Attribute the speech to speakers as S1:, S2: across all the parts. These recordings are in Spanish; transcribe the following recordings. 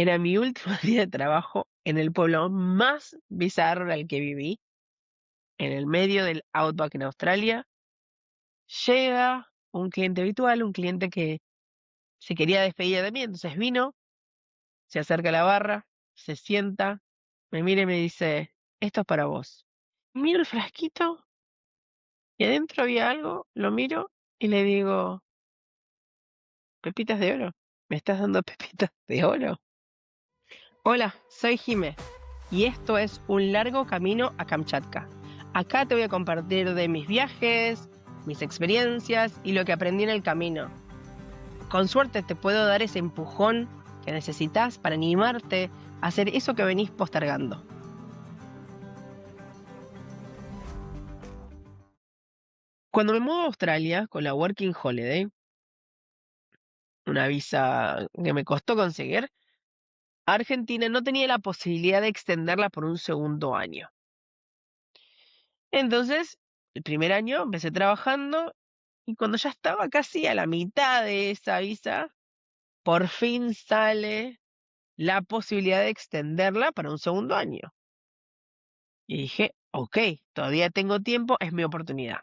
S1: Era mi último día de trabajo en el pueblo más bizarro al que viví, en el medio del Outback en Australia. Llega un cliente habitual, un cliente que se quería despedir de mí, entonces vino, se acerca a la barra, se sienta, me mira y me dice, esto es para vos. Miro el frasquito y adentro había algo, lo miro y le digo, pepitas de oro, ¿me estás dando pepitas de oro? Hola, soy Jime y esto es Un largo camino a Kamchatka. Acá te voy a compartir de mis viajes, mis experiencias y lo que aprendí en el camino. Con suerte te puedo dar ese empujón que necesitas para animarte a hacer eso que venís postergando. Cuando me mudo a Australia con la Working Holiday, una visa que me costó conseguir, Argentina no tenía la posibilidad de extenderla por un segundo año. Entonces, el primer año empecé trabajando y cuando ya estaba casi a la mitad de esa visa, por fin sale la posibilidad de extenderla para un segundo año. Y dije, ok, todavía tengo tiempo, es mi oportunidad.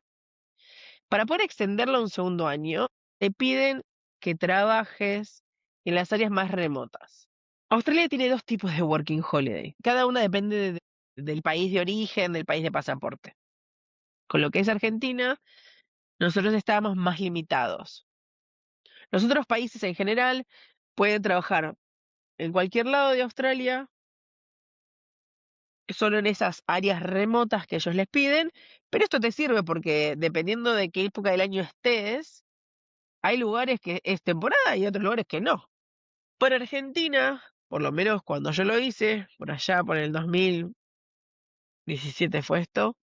S1: Para poder extenderla un segundo año, te piden que trabajes en las áreas más remotas. Australia tiene dos tipos de working holiday. Cada una depende del país de origen, del país de pasaporte. Con lo que es Argentina, nosotros estábamos más limitados. Los otros países en general pueden trabajar en cualquier lado de Australia, solo en esas áreas remotas que ellos les piden, pero esto te sirve porque dependiendo de qué época del año estés, hay lugares que es temporada y otros lugares que no. Para Argentina, por lo menos cuando yo lo hice, por allá por el 2017 fue esto,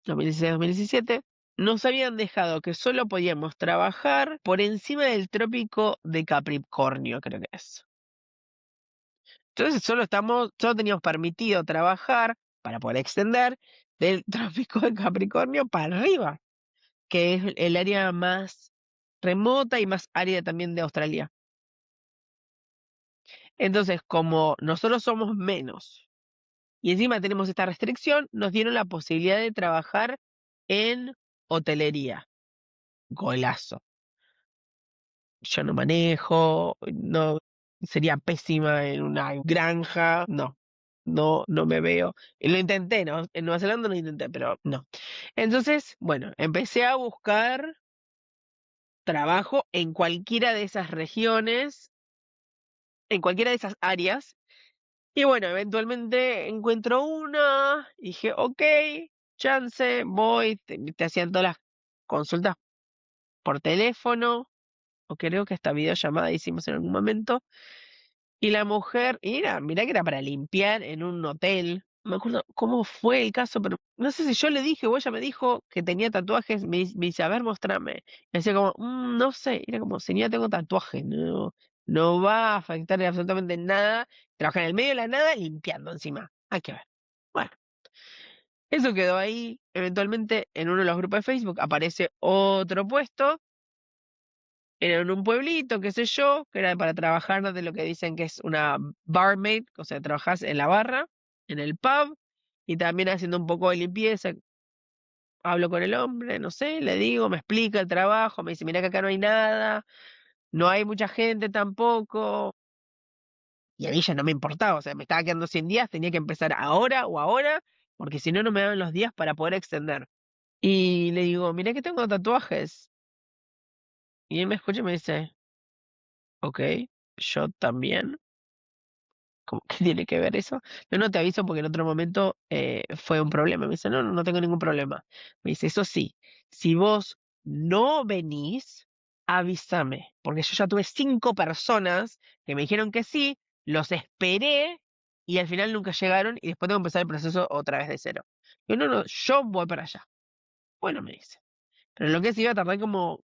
S1: 2016-2017, nos habían dejado que solo podíamos trabajar por encima del trópico de Capricornio, creo que es. Entonces solo teníamos permitido trabajar para poder extender del trópico de Capricornio para arriba, que es el área más remota y más árida también de Australia. Entonces, como nosotros somos menos y encima tenemos esta restricción, nos dieron la posibilidad de trabajar en hotelería. Golazo. Yo no manejo, no sería pésima en una granja, no me veo. Y lo intenté, ¿no? En Nueva Zelanda lo intenté, pero no. Entonces, bueno, empecé a buscar trabajo en cualquiera de esas regiones, en cualquiera de esas áreas. Y bueno, eventualmente encuentro una, y dije, ok, chance, voy, te hacían todas las consultas por teléfono, o creo que hasta videollamada hicimos en algún momento. Y la mujer, y mirá que era para limpiar en un hotel. No me acuerdo cómo fue el caso, pero no sé si yo le dije o ella me dijo que tenía tatuajes. Me dice, a ver, mostrame. Y decía como, no sé. Era como, señora, tengo tatuajes. No va a afectar absolutamente nada. Trabajar en el medio de la nada limpiando encima. Hay que ver. Bueno, eso quedó ahí. Eventualmente, en uno de los grupos de Facebook aparece otro puesto. Era en un pueblito, qué sé yo, que era para trabajar de lo que dicen que es una barmaid, o sea, trabajás en la barra, en el pub, y también haciendo un poco de limpieza. Hablo con el hombre, no sé, le digo, me explica el trabajo, me dice, mira que acá no hay nada, no hay mucha gente tampoco. Y a mí ya no me importaba, o sea, me estaba quedando 100 días, tenía que empezar ahora, porque si no, no me daban los días para poder extender. Y le digo, mira que tengo tatuajes. Y él me escucha y me dice, ok, yo también. ¿Cómo que tiene que ver eso? No te aviso porque en otro momento fue un problema. Me dice, no tengo ningún problema. Me dice, eso sí, si vos no venís, avísame. Porque yo ya tuve 5 personas que me dijeron que sí, los esperé y al final nunca llegaron y después tengo que empezar el proceso otra vez de cero. Yo, yo voy para allá. Bueno, me dice. Pero lo que sí iba a tardar como,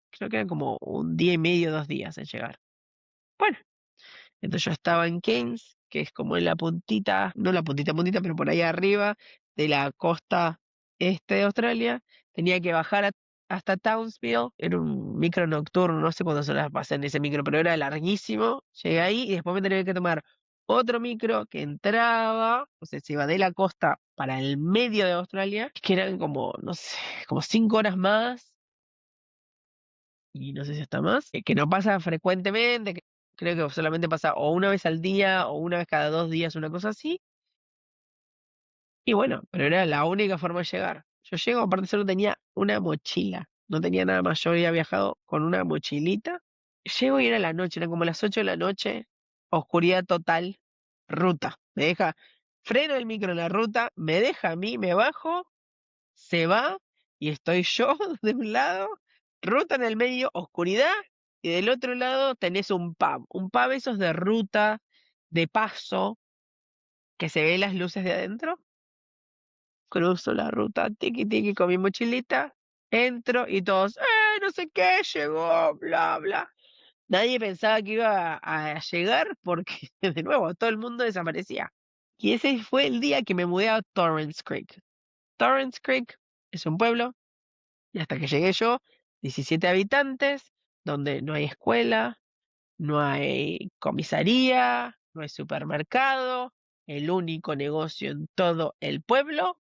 S1: creo que era como un día y medio, 2 días en llegar. Bueno. Entonces yo estaba en Keynes, que es como en la puntita, no la puntita puntita, pero por ahí arriba de la costa este de Australia. Tenía que bajar hasta Townsville, era un micro nocturno, no sé cuándo se las pasé en ese micro, pero era larguísimo. Llegué ahí y después me tenía que tomar otro micro que entraba, o sea, se iba de la costa para el medio de Australia, que eran como, no sé, como 5 horas más, y no sé si está más, que no pasa frecuentemente, creo que solamente pasa o una vez al día o una vez cada 2 días, una cosa así. Y bueno, pero era la única forma de llegar. Yo llego, aparte solo tenía una mochila, no tenía nada más, yo había viajado con una mochilita. Llego y era la noche, eran como las 8 de la noche, oscuridad total, ruta. Me deja, freno el micro en la ruta, me deja a mí, me bajo, se va y estoy yo de un lado, ruta en el medio, oscuridad, y del otro lado tenés un pub esos de ruta, de paso, que se ve las luces de adentro. Cruzo la ruta, tiki tiki con mi mochilita, entro y todos, no sé qué, llegó, bla, bla. Nadie pensaba que iba a llegar porque, de nuevo, todo el mundo desaparecía. Y ese fue el día que me mudé a Torrance Creek. Torrance Creek es un pueblo, y hasta que llegué yo, 17 habitantes, donde no hay escuela, no hay comisaría, no hay supermercado, el único negocio en todo el pueblo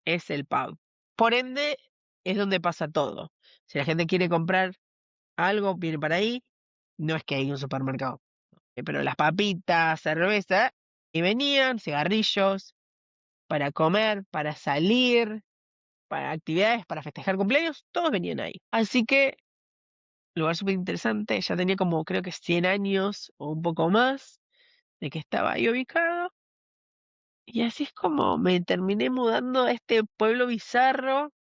S1: es el pub. Por ende, es donde pasa todo. Si la gente quiere comprar algo, viene para ahí. No es que hay un supermercado. Pero las papitas, cerveza, y venían, cigarrillos, para comer, para salir, para actividades, para festejar cumpleaños, todos venían ahí. Así que, lugar súper interesante, ya tenía como creo que 100 años o un poco más de que estaba ahí ubicado. Y así es como me terminé mudando a este pueblo bizarro,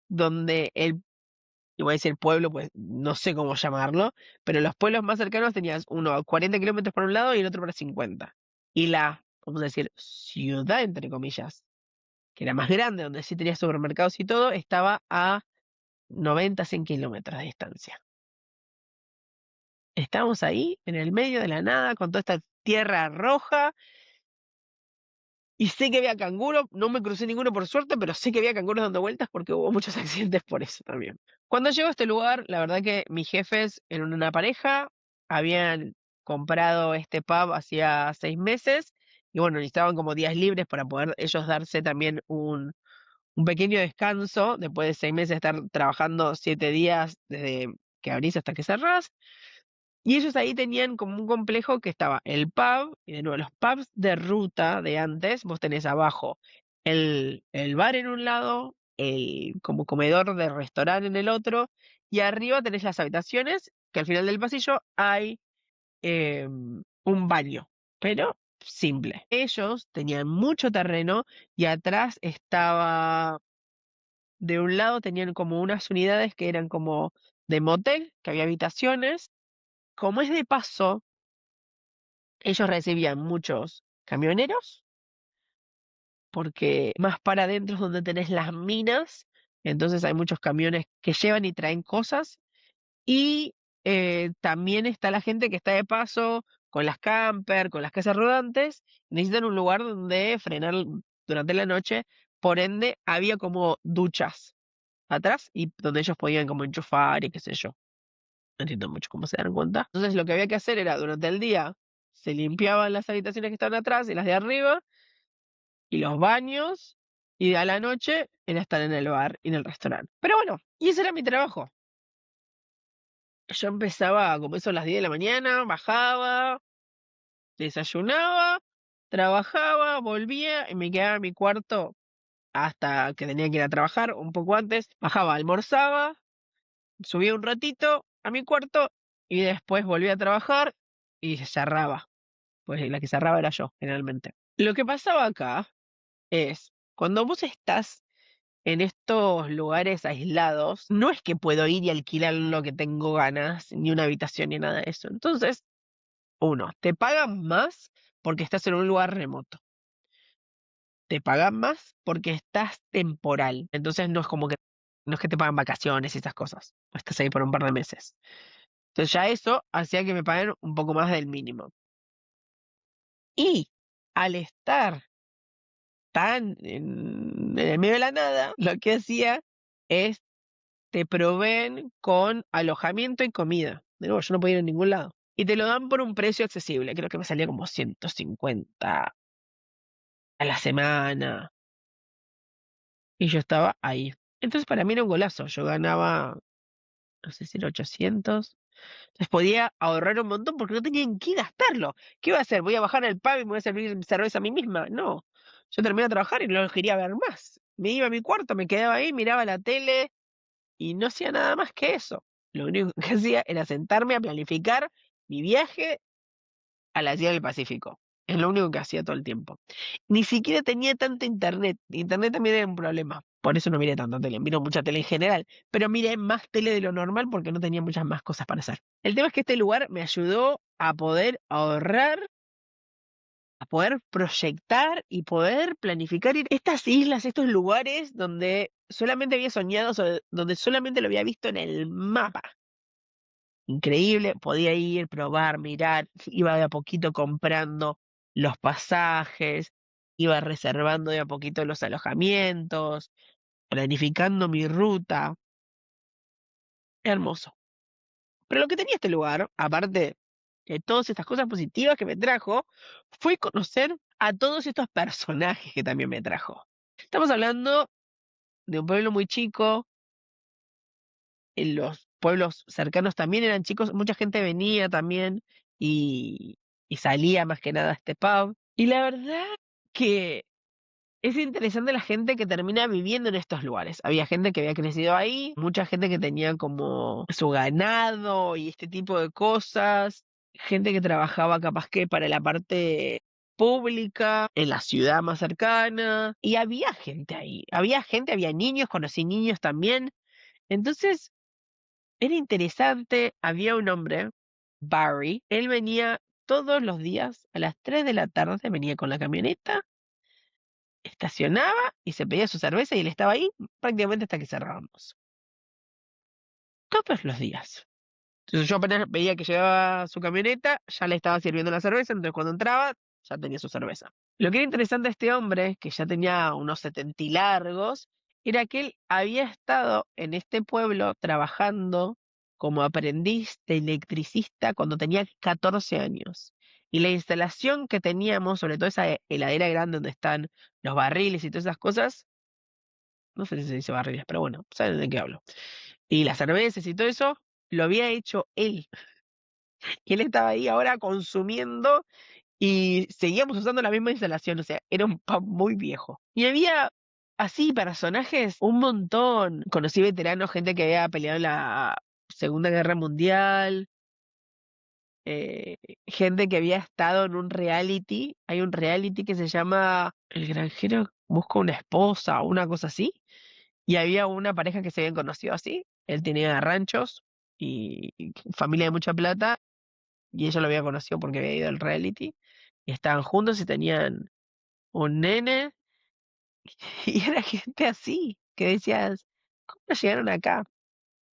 S1: donde y voy a decir pueblo, pues no sé cómo llamarlo, pero los pueblos más cercanos tenías uno a 40 kilómetros por un lado y el otro para 50. Y vamos a decir, ciudad, entre comillas, que era más grande, donde sí tenía supermercados y todo, estaba a 90, 100 kilómetros de distancia. Estábamos ahí, en el medio de la nada, con toda esta tierra roja, y sé que había canguros, no me crucé ninguno por suerte, pero sé que había canguros dando vueltas porque hubo muchos accidentes por eso también. Cuando llego a este lugar, la verdad que mis jefes eran una pareja, habían comprado este pub hacía 6 meses, y bueno, necesitaban como días libres para poder ellos darse también un pequeño descanso después de 6 meses de estar trabajando 7 días desde que abrís hasta que cerrás. Y ellos ahí tenían como un complejo que estaba el pub, y de nuevo, los pubs de ruta de antes, vos tenés abajo el bar en un lado, el como comedor de restaurante en el otro, y arriba tenés las habitaciones, que al final del pasillo hay un baño, pero simple. Ellos tenían mucho terreno y atrás estaba, de un lado tenían como unas unidades que eran como de motel, que había habitaciones. Como es de paso, ellos recibían muchos camioneros, porque más para adentro es donde tenés las minas, entonces hay muchos camiones que llevan y traen cosas, y también está la gente que está de paso con las camper, con las casas rodantes, necesitan un lugar donde frenar durante la noche, por ende había como duchas atrás y donde ellos podían como enchufar y qué sé yo. No entiendo mucho cómo se dan cuenta. Entonces lo que había que hacer era durante el día se limpiaban las habitaciones que estaban atrás y las de arriba y los baños, y a la noche era estar en el bar y en el restaurante. Pero bueno, y ese era mi trabajo. Yo empezaba como eso a las 10 de la mañana, bajaba, desayunaba, trabajaba, volvía y me quedaba en mi cuarto hasta que tenía que ir a trabajar un poco antes. Bajaba, almorzaba, subía un ratito a mi cuarto y después volvía a trabajar y cerraba. Pues la que cerraba era yo, generalmente. Lo que pasaba acá es, cuando vos estás en estos lugares aislados, no es que puedo ir y alquilar lo que tengo ganas, ni una habitación ni nada de eso. Entonces, uno, te pagan más porque estás en un lugar remoto. Te pagan más porque estás temporal. Entonces no es que te pagan vacaciones y esas cosas. O estás ahí por un par de meses. Entonces ya eso hacía que me paguen un poco más del mínimo. Y al estar tan en el medio de la nada, lo que hacía es te proveen con alojamiento y comida. De nuevo, yo no podía ir a ningún lado. y te lo dan por un precio accesible. Creo que me salía como 150 a la semana. Y yo estaba ahí. Entonces para mí era un golazo. Yo ganaba, no sé si era 800. Entonces podía ahorrar un montón porque no tenía en qué gastarlo. ¿Qué iba a hacer? ¿Voy a bajar al pub y me voy a servir cerveza a mí misma? No. Yo terminé de trabajar y no lo quería ver más. Me iba a mi cuarto, me quedaba ahí, miraba la tele y no hacía nada más que eso. Lo único que hacía era sentarme a planificar mi viaje a la Sierra del Pacífico. Es lo único que hacía todo el tiempo. Ni siquiera tenía tanta internet. Internet también era un problema. Por eso no miré tanta tele. Miro mucha tele en general. Pero miré más tele de lo normal porque no tenía muchas más cosas para hacer. El tema es que este lugar me ayudó a poder ahorrar, a poder proyectar y poder planificar ir a estas islas, estos lugares donde solamente había soñado, donde solamente lo había visto en el mapa. Increíble, podía ir, probar, mirar, iba de a poquito comprando los pasajes, iba reservando de a poquito los alojamientos, planificando mi ruta. Hermoso. Pero lo que tenía este lugar, aparte de todas estas cosas positivas que me trajo, fue conocer a todos estos personajes que también me trajo. Estamos hablando de un pueblo muy chico, en los pueblos cercanos también eran chicos, mucha gente venía también y, y salía más que nada a este pub. Y la verdad que es interesante la gente que termina viviendo en estos lugares. Había gente que había crecido ahí, mucha gente que tenía como su ganado y este tipo de cosas, gente que trabajaba capaz que para la parte pública, en la ciudad más cercana, y había gente ahí, había gente, había niños, conocí niños también. Entonces, era interesante, había un hombre, Barry, él venía todos los días a las 3 de la tarde, venía con la camioneta, estacionaba y se pedía su cerveza y él estaba ahí prácticamente hasta que cerrábamos. Todos los días. Entonces yo apenas veía que llegaba su camioneta, ya le estaba sirviendo la cerveza, entonces cuando entraba, ya tenía su cerveza. Lo que era interesante de este hombre, que ya tenía unos 70 y largos, era que él había estado en este pueblo trabajando como aprendiz de electricista cuando tenía 14 años. Y la instalación que teníamos, sobre todo esa heladera grande donde están los barriles y todas esas cosas, no sé si se dice barriles, pero bueno, saben de qué hablo. Y las cervezas y todo eso, lo había hecho él. Y él estaba ahí ahora consumiendo y seguíamos usando la misma instalación, o sea, era un pub muy viejo. Y había así personajes un montón. Conocí veteranos, gente que había peleado en la Segunda Guerra Mundial, eh, gente que había estado en un reality. Hay un reality que se llama El granjero busca una esposa o una cosa así. Y había una pareja que se habían conocido así. Él tenía ranchos y familia de mucha plata y ella lo había conocido porque había ido al reality. Y estaban juntos y tenían un nene. Y era gente así, que decías, ¿cómo llegaron acá?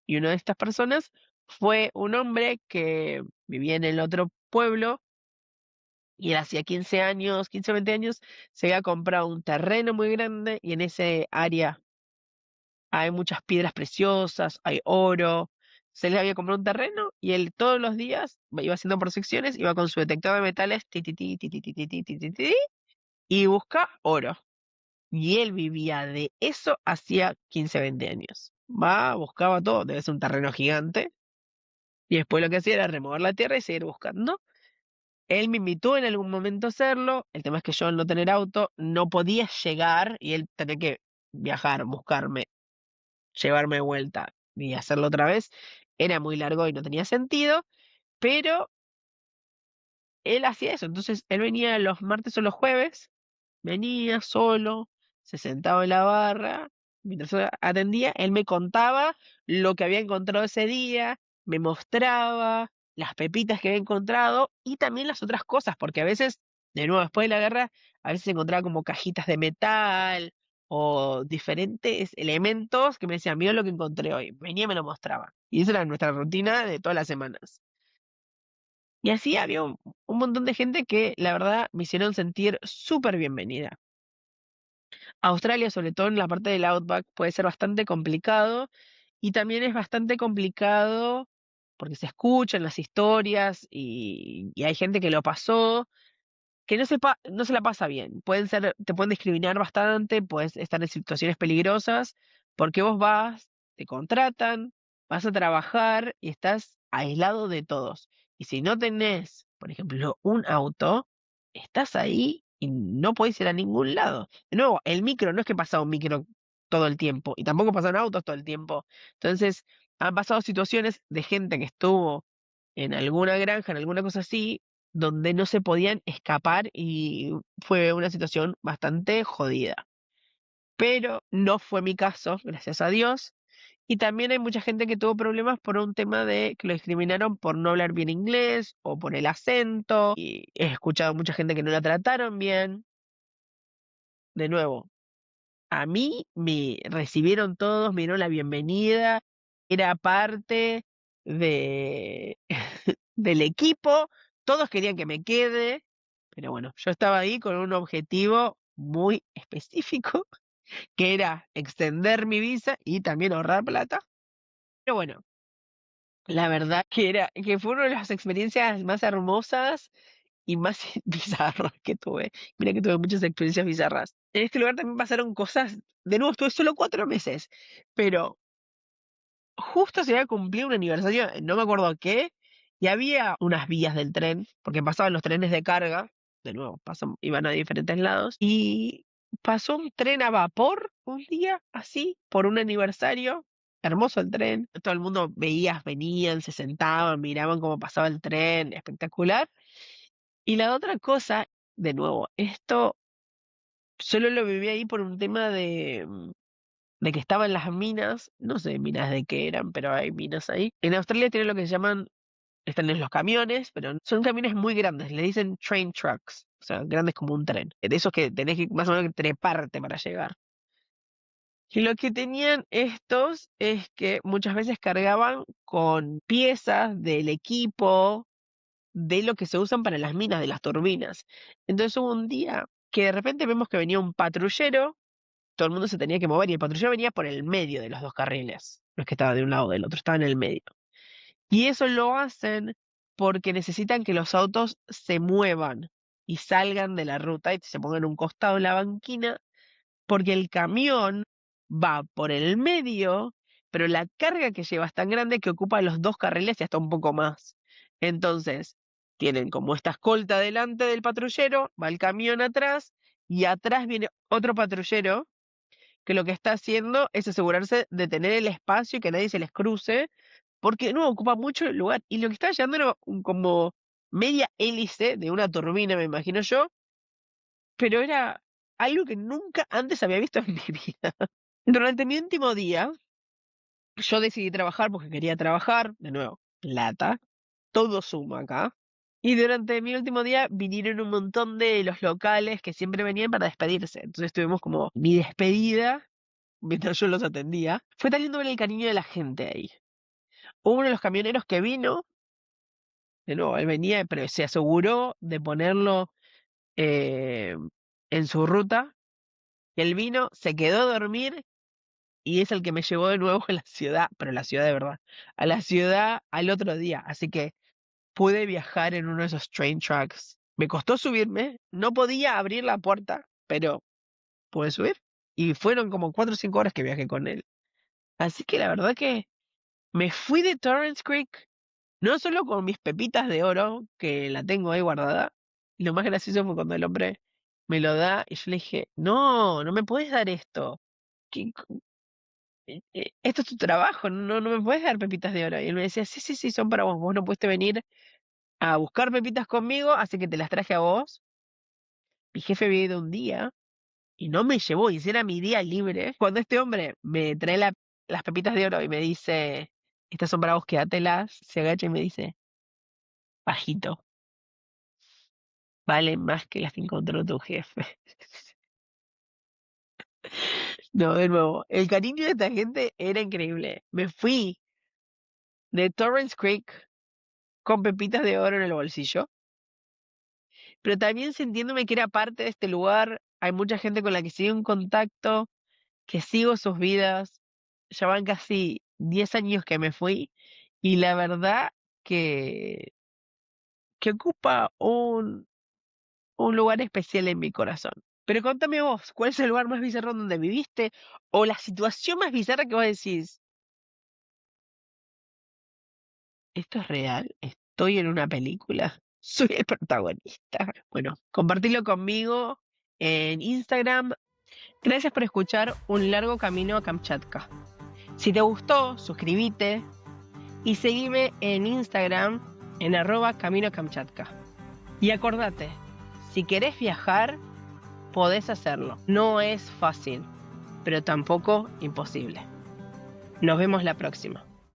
S1: Y una de estas personas fue un hombre que vivía en el otro pueblo y él hacía 15 años, 15 o 20 años, se había comprado un terreno muy grande y en ese área hay muchas piedras preciosas, hay oro. Se le había comprado un terreno y él todos los días iba haciendo prospecciones, iba con su detector de metales, ti, ti, ti, ti, ti, ti, ti, ti, ti, ti, ti, y busca oro. Y él vivía de eso hacía 15 20 años. Va, buscaba todo, debe ser un terreno gigante. Y después lo que hacía era remover la tierra y seguir buscando. Él me invitó en algún momento a hacerlo. El tema es que yo al no tener auto no podía llegar y él tenía que viajar, buscarme, llevarme de vuelta y hacerlo otra vez. Era muy largo y no tenía sentido, pero él hacía eso. Entonces él venía los martes o los jueves, venía solo, se sentaba en la barra, mientras yo atendía, él me contaba lo que había encontrado ese día, me mostraba las pepitas que había encontrado y también las otras cosas, porque a veces, de nuevo, después de la guerra, a veces encontraba como cajitas de metal o diferentes elementos que me decían, mira lo que encontré hoy. Venía y me lo mostraba. Y esa era nuestra rutina de todas las semanas. Y así había un montón de gente que, la verdad, me hicieron sentir súper bienvenida. Australia, sobre todo en la parte del Outback, puede ser bastante complicado y también es bastante complicado porque se escuchan las historias y hay gente que lo pasó, que no se la pasa bien. Te pueden discriminar bastante, puedes estar en situaciones peligrosas, porque vos vas, te contratan, vas a trabajar y estás aislado de todos. Y si no tenés, por ejemplo, un auto, estás ahí y no podés ir a ningún lado. De nuevo, el micro no es que pasa un micro todo el tiempo, y tampoco pasan autos todo el tiempo. Entonces, han pasado situaciones de gente que estuvo en alguna granja, en alguna cosa así, donde no se podían escapar y fue una situación bastante jodida. Pero no fue mi caso, gracias a Dios. Y también hay mucha gente que tuvo problemas por un tema de que lo discriminaron por no hablar bien inglés o por el acento. Y he escuchado mucha gente que no la trataron bien. De nuevo, a mí me recibieron todos, me dieron la bienvenida, era parte de del equipo, todos querían que me quede, pero bueno, yo estaba ahí con un objetivo muy específico, que era extender mi visa y también ahorrar plata. Pero bueno, la verdad que fue una de las experiencias más hermosas y más bizarras que tuve. Mira que tuve muchas experiencias bizarras. En este lugar también pasaron cosas, de nuevo estuve solo 4 meses, pero justo se había cumplido un aniversario, no me acuerdo qué, y había unas vías del tren, porque pasaban los trenes de carga, de nuevo, iban a diferentes lados, y pasó un tren a vapor un día, así, por un aniversario. Hermoso el tren, todo el mundo veías, venían, se sentaban, miraban cómo pasaba el tren, espectacular. Y la otra cosa, de nuevo, esto solo lo viví ahí por un tema de que estaban las minas, no sé minas de qué eran, pero hay minas ahí. En Australia tienen lo que se llaman, están en los camiones, pero son camiones muy grandes, le dicen train trucks, o sea, grandes como un tren. De esos que tenés que más o menos que treparte para llegar. Y lo que tenían estos es que muchas veces cargaban con piezas del equipo de lo que se usan para las minas, de las turbinas. Entonces hubo un día que de repente vemos que venía un patrullero, todo el mundo se tenía que mover y el patrullero venía por el medio de los dos carriles. No es que estaba de un lado o del otro, estaba en el medio. Y eso lo hacen porque necesitan que los autos se muevan y salgan de la ruta y se pongan a un costado en la banquina, porque el camión va por el medio, pero la carga que lleva es tan grande que ocupa los dos carriles y hasta un poco más. Entonces, tienen como esta escolta delante del patrullero, va el camión atrás y atrás viene otro patrullero que lo que está haciendo es asegurarse de tener el espacio y que nadie se les cruce, porque no ocupa mucho el lugar. Y lo que estaba llevando era como media hélice de una turbina, me imagino yo, pero era algo que nunca antes había visto en mi vida. Durante mi último día, yo decidí trabajar porque quería trabajar, de nuevo, plata, todo suma acá. Y durante mi último día vinieron un montón de los locales que siempre venían para despedirse. Entonces tuvimos como mi despedida mientras yo los atendía. Fue tan lindo ver el cariño de la gente ahí. Hubo uno de los camioneros que vino, de nuevo, él venía, pero se aseguró de ponerlo eh, en su ruta. Y él vino, se quedó a dormir y es el que me llevó de nuevo a la ciudad, pero la ciudad de verdad, a la ciudad al otro día. Así que pude viajar en uno de esos train tracks. Me costó subirme, no podía abrir la puerta, pero pude subir. Y fueron como 4 o 5 horas que viajé con él. Así que la verdad que me fui de Torrance Creek, no solo con mis pepitas de oro, que la tengo ahí guardada. Y lo más gracioso fue cuando el hombre me lo da y yo le dije, no, no me puedes dar esto. ¿Qué, esto es tu trabajo, no me puedes dar pepitas de oro. Y él me decía, sí, sí, sí, son para vos. Vos no pudiste venir a buscar pepitas conmigo, así que te las traje a vos. Mi jefe había ido un día y no me llevó, y ese era mi día libre. Cuando este hombre me trae las pepitas de oro y me dice, estas son para vos, quédatelas, se agacha y me dice, bajito, vale más que las que encontró tu jefe. No, de nuevo, el cariño de esta gente era increíble. Me fui de Torrance Creek con pepitas de oro en el bolsillo, pero también sintiéndome que era parte de este lugar. Hay mucha gente con la que sigo en contacto, que sigo sus vidas. Ya van casi 10 años que me fui Y la verdad que ocupa un lugar especial en mi corazón. Pero contame vos, ¿cuál es el lugar más bizarro donde viviste? O la situación más bizarra que vos decís, ¿esto es real? ¿Estoy en una película? ¿Soy el protagonista? Bueno, compartilo conmigo en Instagram. Gracias por escuchar Un largo camino a Kamchatka. Si te gustó, suscríbete y seguime en Instagram en @CaminoKamchatka. Y acordate, si querés viajar, podés hacerlo. No es fácil, pero tampoco imposible. Nos vemos la próxima.